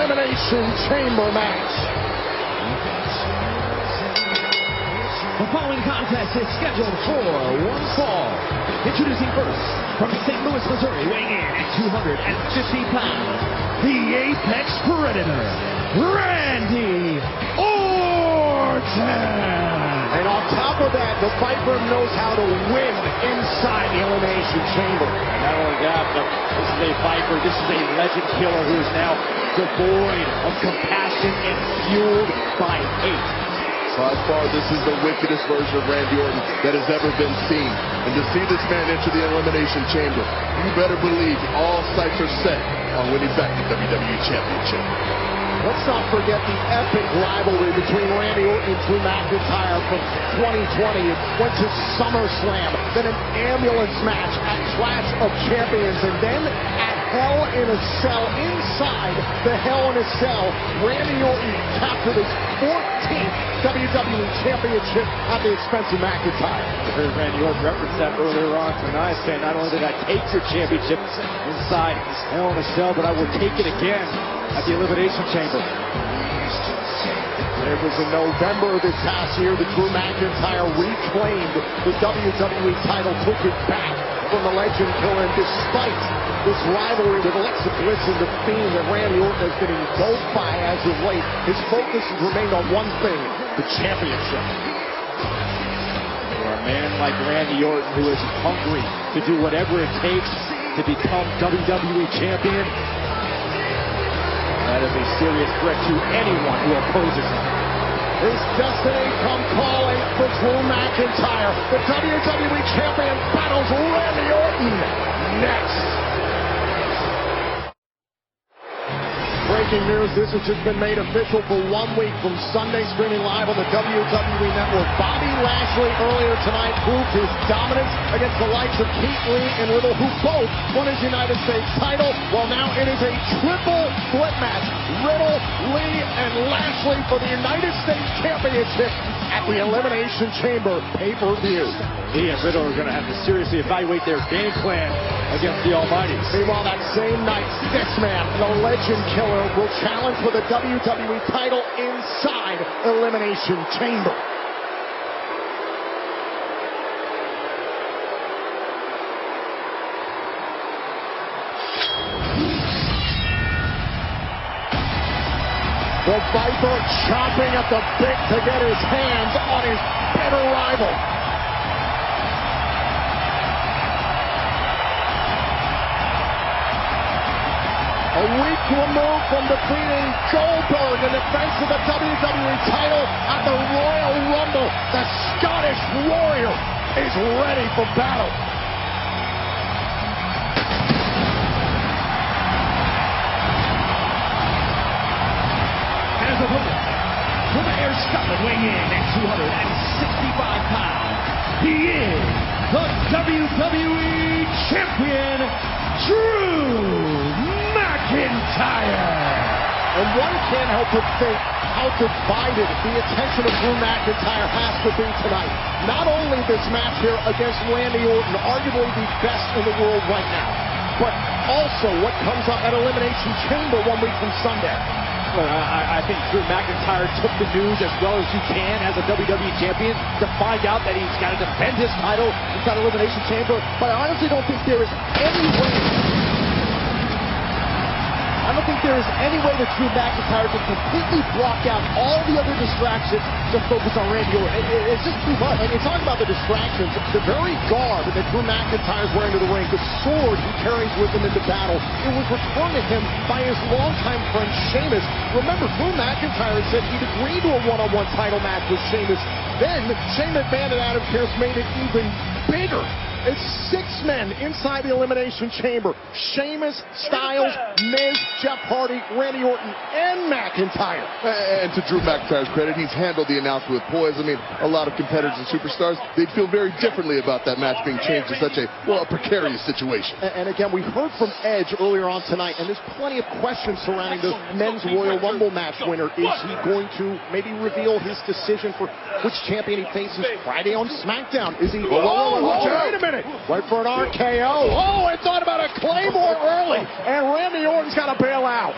Elimination Chamber match. The following contest is scheduled for one fall. Introducing first, from St. Louis, Missouri, weighing in at 250 pounds, the Apex Predator, Randy Orton. And on top of that, the Viper knows how to win inside the Elimination Chamber. And not only that, but this is a Viper, this is a legend killer who is now devoid of compassion and fueled by hate. By far, this is the wickedest version of Randy Orton that has ever been seen. And to see this man enter the Elimination Chamber, you better believe all sights are set on winning back the WWE Championship. Let's not forget the epic rivalry between Randy Orton and Drew McIntyre from 2020. It went to SummerSlam, then an ambulance match at Clash of Champions, and then at Hell in a Cell. Inside the Hell in a Cell, Randy Orton captured his 14th WWE Championship at the expense of McIntyre. I heard Randy Orton reference that earlier on tonight, saying not only did I take your championship inside Hell in a Cell, but I will take it again at the Elimination Chamber. It was in November of this past year that Drew McIntyre reclaimed the WWE title, took it back from the legend killer, and despite this rivalry with Alexa Bliss and the Fiend that Randy Orton has been engulfed by as of late, his focus has remained on one thing, the championship. For a man like Randy Orton, who is hungry to do whatever it takes to become WWE Champion, that is a serious threat to anyone who opposes him. His destiny come calling for Drew McIntyre. The WWE Champion battles Randy Orton next. Breaking news, this has just been made official for 1 week from Sunday, streaming live on the WWE Network. Bobby Lashley earlier tonight proved his dominance against the likes of Keith Lee and Riddle, who both won his United States title. Well, now it is a triple threat match. Riddle, Lee, and Lashley for the United States Championship at the Elimination Chamber pay-per-view. Lee and Riddle are going to have to seriously evaluate their game plan against the Almighty. Meanwhile, that same night, this man, the legend killer, will challenge for the WWE title inside Elimination Chamber. The Viper chomping at the bit to get his hands on his bitter rival. A week removed from defeating Goldberg in defense of the WWE title at the Royal Rumble, the Scottish Warrior is ready for battle. As opponent, from Ayr, Scotland, weighing in at 265 pounds, he is the WWE Champion, Drew McIntyre. And one can't help but think how divided the attention of Drew McIntyre has to be tonight. Not only this match here against Randy Orton, arguably the best in the world right now, but also what comes up at Elimination Chamber 1 week from Sunday. Well, I think Drew McIntyre took the news as well as you can as a WWE Champion to find out that he's got to defend his title inside Elimination Chamber. But I honestly don't think there is any way that Drew McIntyre can completely block out all the other distractions to focus on Randy Orton. It's just too much. And you're talking about the distractions, the very garb that Drew McIntyre is wearing to the ring, the sword he carries with him into battle, it was returned to him by his longtime friend Sheamus. Remember, Drew McIntyre said he'd agreed to a one-on-one title match with Sheamus. Then Shane McMahon and Adam Pearce made it even bigger. It's 6 men inside the Elimination Chamber. Sheamus, Styles, Miz, Jeff Hardy, Randy Orton, and McIntyre. And to Drew McIntyre's credit, he's handled the announcement with poise. I mean, a lot of competitors and superstars, they'd feel very differently about that match being changed to such a precarious situation. And again, we heard from Edge earlier on tonight, and there's plenty of questions surrounding the men's Royal Rumble match winner. Is he going to maybe reveal his decision for which champion he faces Friday on SmackDown? Is he... Wait a minute! Wait for an RKO. Oh, I thought about a Claymore early, and Randy Orton's got to bail out.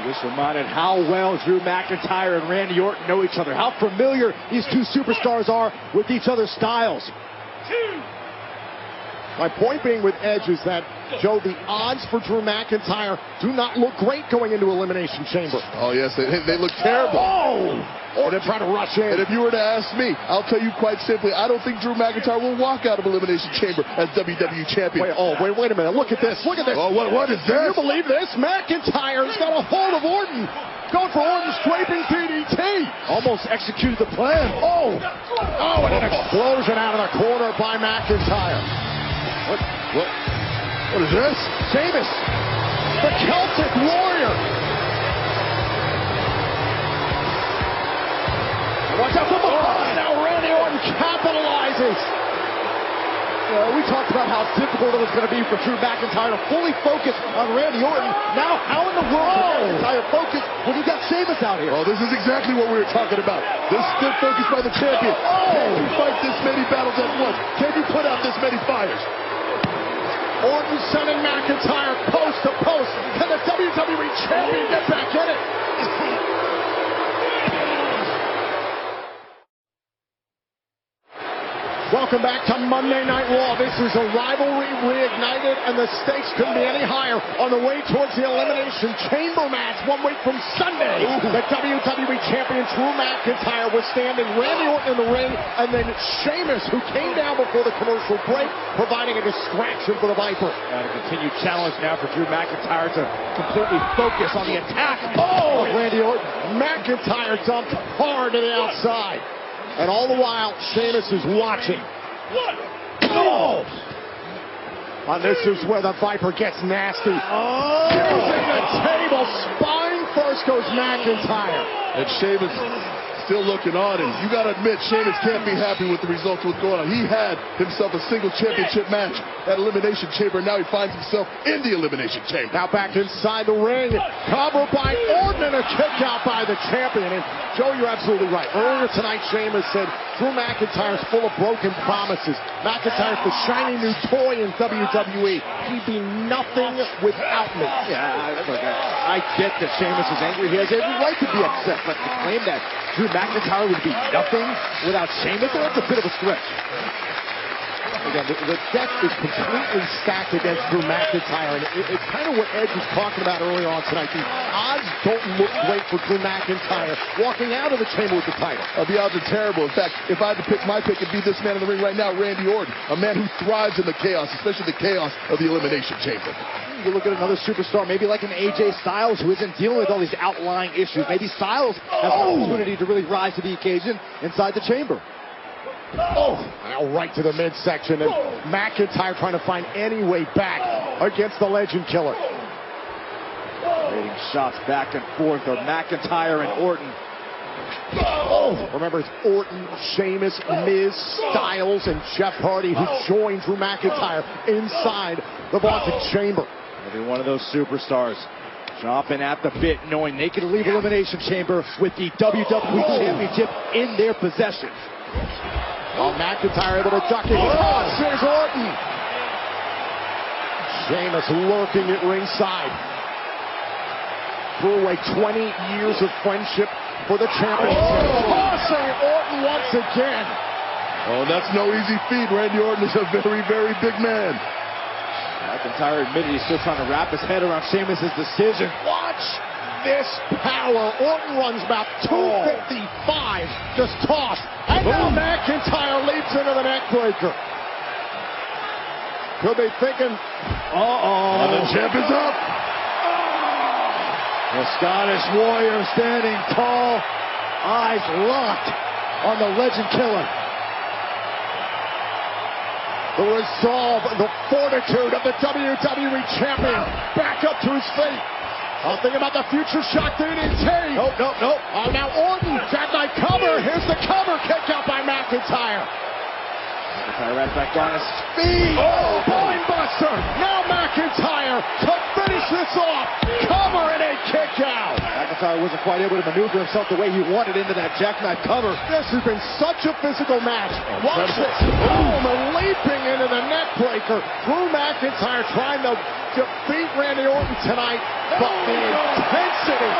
Just reminded how well Drew McIntyre and Randy Orton know each other, how familiar these two superstars are with each other's styles. My point being with Edge is that, Joe, the odds for Drew McIntyre do not look great going into Elimination Chamber. Oh, yes, they look terrible. Oh! Orton trying to rush in. And if you were to ask me, I'll tell you quite simply, I don't think Drew McIntyre will walk out of Elimination Chamber as WWE Champion. Wait a minute. Look at this. Look at this. Oh, what is this? Can you believe this? McIntyre's got a hold of Orton. Going for Orton's draping DDT. Almost executed the plan. Oh, and an explosion out of the corner by McIntyre. What is this? Sheamus, the Celtic Warrior. Watch out for now Randy Orton capitalizes. We talked about how difficult it was going to be for Drew McIntyre to fully focus on Randy Orton. Now, how in the world can McIntyre focus when you got Sheamus out here? Well, this is exactly what we were talking about. This stiff focus by the champion. Can you fight this many battles at once? Can you put out this many fires? Orton sending McIntyre post to post. Can the WWE Champion get back in it? Welcome back to Monday Night Raw. This is a rivalry reignited, and the stakes couldn't be any higher on the way towards the Elimination Chamber match 1 week from Sunday. The WWE Champion Drew McIntyre withstanding Randy Orton in the ring, and then Sheamus, who came down before the commercial break, providing a distraction for the Viper. And a continued challenge now for Drew McIntyre to completely focus on the attack. Oh, Randy Orton. McIntyre dumped hard to the outside. And all the while, Sheamus is watching. Oh! And this is where the Viper gets nasty. Oh! Using the table, spine first goes McIntyre. And Sheamus still looking on, and you got to admit, Sheamus can't be happy with the results of what's going on. He had himself a single championship match at Elimination Chamber, and now he finds himself in the Elimination Chamber. Now back inside the ring, covered by Orton and a kick out by the champion. And Joe, you're absolutely right. Earlier tonight, Sheamus said Drew McIntyre's full of broken promises. McIntyre's the shiny new toy in WWE. He'd be nothing without me. Yeah, I get that Sheamus is angry. He has every right to be upset, but to claim that Drew McIntyre would be nothing without Sheamus, that's a bit of a stretch. Again, the deck is completely stacked against Drew McIntyre, and it's kind of what Edge was talking about earlier on tonight. The odds don't look great for Drew McIntyre walking out of the chamber with the title. The odds are terrible. In fact, if I had to pick my pick, it'd be this man in the ring right now, Randy Orton, a man who thrives in the chaos, especially the chaos of the Elimination Chamber. You look at another superstar, maybe like an AJ Styles, who isn't dealing with all these outlying issues. Maybe Styles has an opportunity to really rise to the occasion inside the chamber. Now right to the midsection, and McIntyre trying to find any way back against the Legend Killer. Trading shots back and forth of McIntyre and Orton. Remember, it's Orton, Sheamus, Miz, Styles, and Jeff Hardy who joined Drew McIntyre inside the vaulted chamber. Every one of those superstars chomping at the bit, knowing they could leave Elimination Chamber with the WWE Championship in their possession. McIntyre able to duck it. Here's Orton. Sheamus lurking at ringside. Threw away 20 years of friendship for the championship. Tossing Orton once again. That's no easy feat. Randy Orton is a very, very big man. McIntyre admitted he's still trying to wrap his head around Sheamus' decision. Watch this power. Orton runs about 255, just tossed. And now McIntyre leaps into the neckbreaker. Could be thinking, And the champ is up. The Scottish Warrior standing tall, eyes locked on the Legend Killer. The resolve, the fortitude of the WWE Champion back up to his feet. Thinking about the future shot DDT. Nope. Now Orton, jackknife cover. Here's the cover. Kick out by McIntyre. McIntyre right back on his feet. Brainbuster. Now McIntyre to finish this off. Cover and a kick out. McIntyre wasn't quite able to maneuver himself the way he wanted into that jackknife cover. This has been such a physical match. Watch this. Boom, leaping into the neck breaker. Drew McIntyre trying to defeat Randy Orton tonight, but the intensity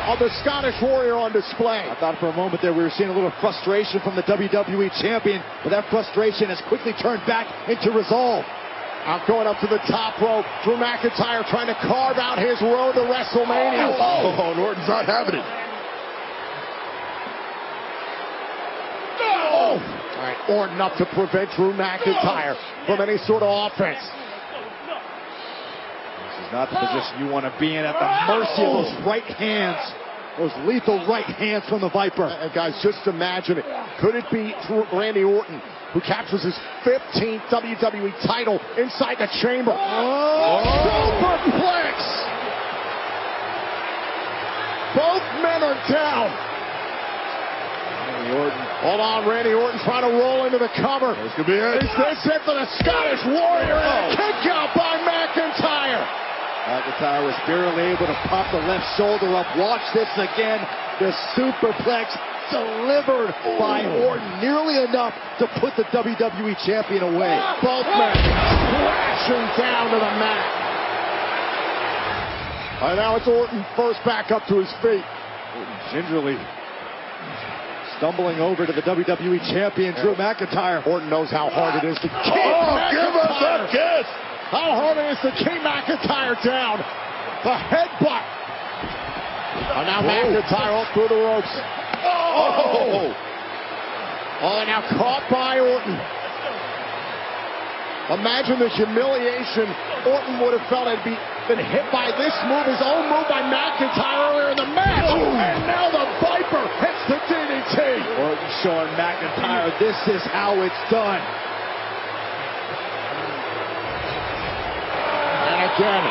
of the Scottish Warrior on display. I thought for a moment there we were seeing a little frustration from the WWE Champion, but that frustration has quickly turned back into resolve. Out going up to the top rope. Drew McIntyre trying to carve out his road to WrestleMania. Oh, and Orton's not having it. Oh! All right, Orton up to prevent Drew McIntyre from any sort of offense. This is not the position you want to be in, at the mercy of those right hands. Those lethal right hands from the Viper. And guys, just imagine it. Could it be Randy Orton who captures his 15th WWE title inside the chamber? Superplex! Both men are down. Randy Orton. Hold on, Randy Orton trying to roll into the cover. This could be it. Is this it for the Scottish Warrior? And a kick out by McIntyre. McIntyre was barely able to pop the left shoulder up. Watch this again. The superplex delivered by Orton. Nearly enough to put the WWE Champion away. Both men crashing down to the mat. And now it's Orton first back up to his feet. Orton gingerly stumbling over to the WWE Champion, Drew McIntyre. Orton knows how hard it is to keep give us a kiss! How hard it is to keep McIntyre down. The headbutt. And now McIntyre up through the ropes. Oh, and now caught by Orton. Imagine the humiliation Orton would have felt had been hit by this move, his own move by McIntyre earlier in the match. And now the Viper hits the DDT. Orton showing McIntyre this is how it's done. And again,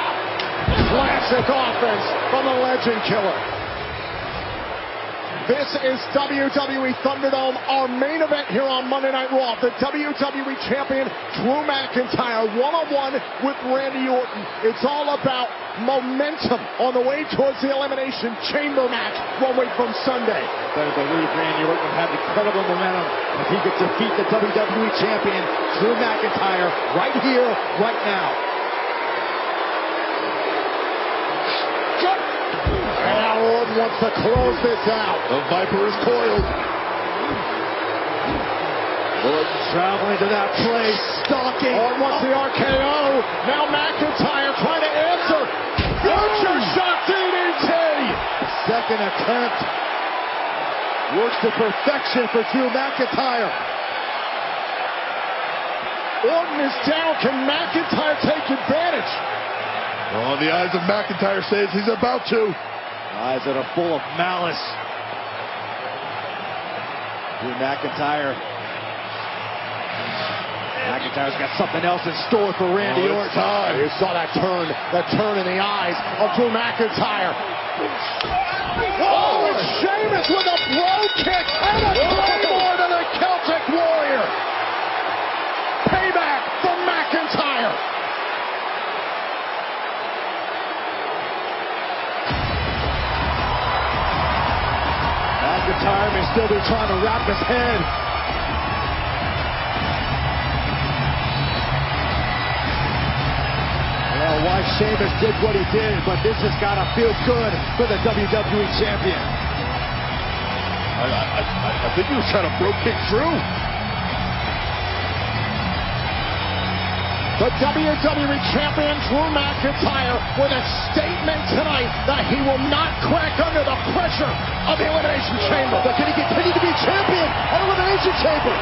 classic offense from the Legend Killer. This is WWE Thunderdome, our main event here on Monday Night Raw. The WWE Champion, Drew McIntyre, one-on-one with Randy Orton. It's all about momentum on the way towards the Elimination Chamber match 1 week from Sunday. Better believe Randy Orton will have incredible momentum if he could defeat the WWE Champion, Drew McIntyre, right here, right now. And now Orton wants to close this out. The Viper is coiled. Orton traveling to that place, stalking. Orton wants the RKO. Now McIntyre trying to answer. Future shot DDT. Second attempt. Works to perfection for Drew McIntyre. Orton is down. Can McIntyre take advantage? Well, the eyes of McIntyre says he's about to. Eyes that are full of malice. Drew McIntyre. McIntyre's got something else in store for Randy Orton. You saw that turn in the eyes of Drew McIntyre. Oh, it's Sheamus with a blow kick and a claymore to the Celtic Warrior. Payback from McIntyre. McIntyre may still be trying to wrap his head. Well, why Sheamus did what he did, but this has got to feel good for the WWE Champion. I think he was trying to broke kick Drew. The WWE Champion, Drew McIntyre, with a statement tonight that he will not crack under the pressure of the Elimination Chamber. But can he continue to be champion at Elimination Chamber?